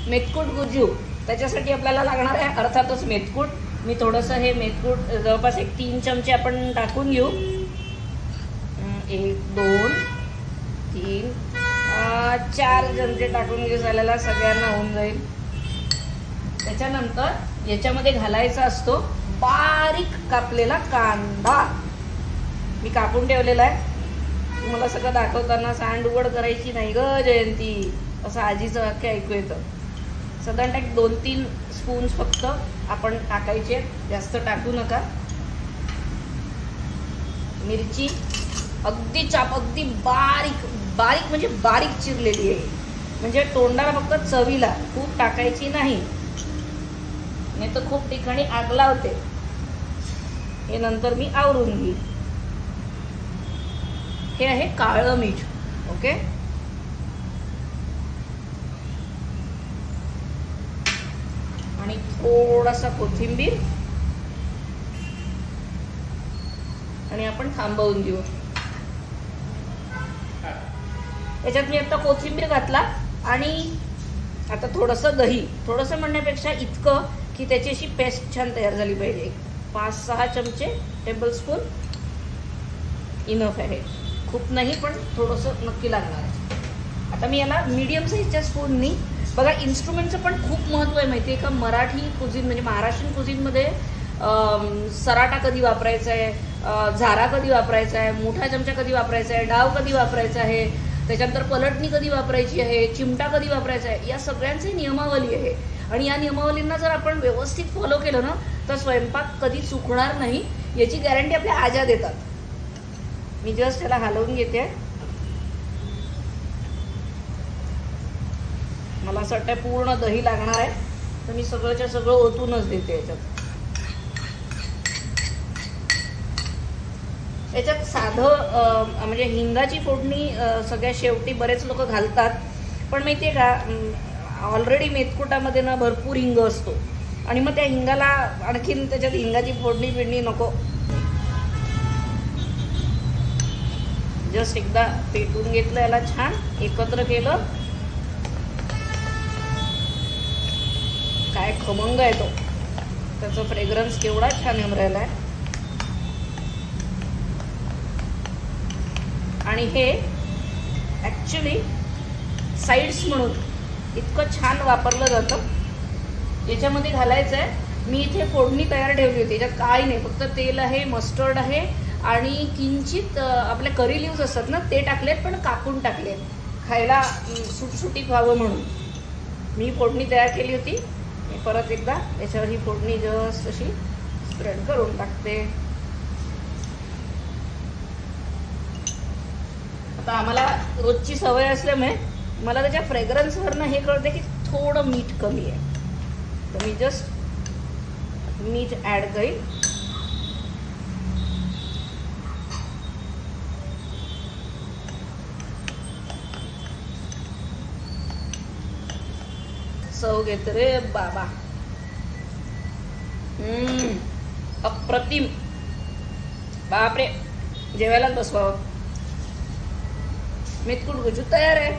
मेथकूट गुजू, त्याच्यासाठी आपल्याला लागणार आहे अर्थातच मेथकूट. मी थोडंसं हे मेथकूट जवळपास एक 3 चमचे आपण टाकून घेऊ. 1 2 3 4 चमचे टाकून घेऊ. झालेला सगळ्यांना होऊन जाईल. त्याच्यानंतर याच्यामध्ये घालायचा असतो बारीक कापलेला कांदा. मी कापून ठेवलेला आहे. तुम्हाला सगळं दाखवताना सांड उघड करायची नाही ग जयंती, असं आजीचं वाक्य ऐकू येतं. साधारण एक 2-3 स्पून्स फक्त आपण टाकायचे, जास्त टाकू नका. मिरची अगदी अगदी बारीक बारीक म्हणजे बारीक चिरलेली आहे. म्हणजे तोंडाला फक्त चवीला, खूप टाकायची नाही, नाही तर खूप ठिकाणी आग लावते. हे नंतर मी आवरून घेईन. हे आहे काळं मीठ. ओके, आणि थोडासा कोथिंबीर, आणि आपण थांबवून देऊ. याच्यात मी आता कोथिंबीर घातला आणि आता थोडंसं दही, थोडंसं म्हणण्यापेक्षा इतकं की त्याची अशी पेस्ट छान तयार झाली पाहिजे. 5-6 चमचे टेबलस्पून इनफ आहे. खूप नाही पण थोडंसं नक्की लागणार आहे. आता मी याला मीडियम साईजच्या स्पूननी, बघा इन्स्ट्रुमेंटचं पण खूप महत्त्व आहे माहिती आहे का. मराठी कुझिन म्हणजे महाराष्ट्रीयन कुझिनमध्ये सराटा कधी वापरायचा आहे, झारा कधी वापरायचा आहे, मोठा चमचा कधी वापरायचा आहे, डाव कधी वापरायचा आहे, त्याच्यानंतर पलटणी कधी वापरायची आहे, चिमटा कधी वापरायचा आहे, या सगळ्यांची नियमावली आहे. आणि या नियमावलींना जर आपण व्यवस्थित फॉलो केलं ना तर स्वयंपाक कधी चुकणार नाही, याची गॅरंटी आपल्या आज्या देतात. मी जस्ट त्याला हलवून घेते. मला असं वाटतं पूर्ण दही लागणार आहे, तर मी सगळंच्या सगळं ओतूनच देते याच्यात. याच्यात साधं म्हणजे हिंगाची फोडणी सगळ्या शेवटी बरेच लोक घालतात, पण माहिती आहे का ऑलरेडी मेथकुटामध्ये ना भरपूर हिंग असतो आणि मग त्या हिंगाला आणखीन त्याच्यात हिंगाची फोडणी नको. जस्ट एकदा पेटून घेतलं, याला छान एकत्र केलं. काय खमंग आहे तो, त्याचा फ्रेग्रन्स केवढा छान येऊन राहिला आहे. आणि हे ॲक्च्युली साईड्स म्हणून इतकं छान वापरलं जातं. याच्यामध्ये घालायचं आहे, मी इथे फोडणी तयार ठेवली होती, याच्यात काही नाही, फक्त तेल आहे, मस्टर्ड आहे आणि किंचित आपले करी लिव्ज असतात ना ते टाकलेत, पण कापून टाकलेत खायला सुटसुटीत व्हावं म्हणून. मी फोडणी तयार केली होती. मी परत एकदा याच्यावर ही फोडणी जस्ट अशी स्प्रेड करून टाकते. आता आम्हाला रोजची सवय असल्यामुळे मला त्याच्या फ्रेग्रन्सवरनं हे कळते की थोडं मीठ कमी आहे, तर मी जस्ट मीठ ॲड करीन. चव घेते रे बाबा, अप्रतिम. बापरे, जेवायलाच बसवावं. मेथकूट गुजू तयार आहे.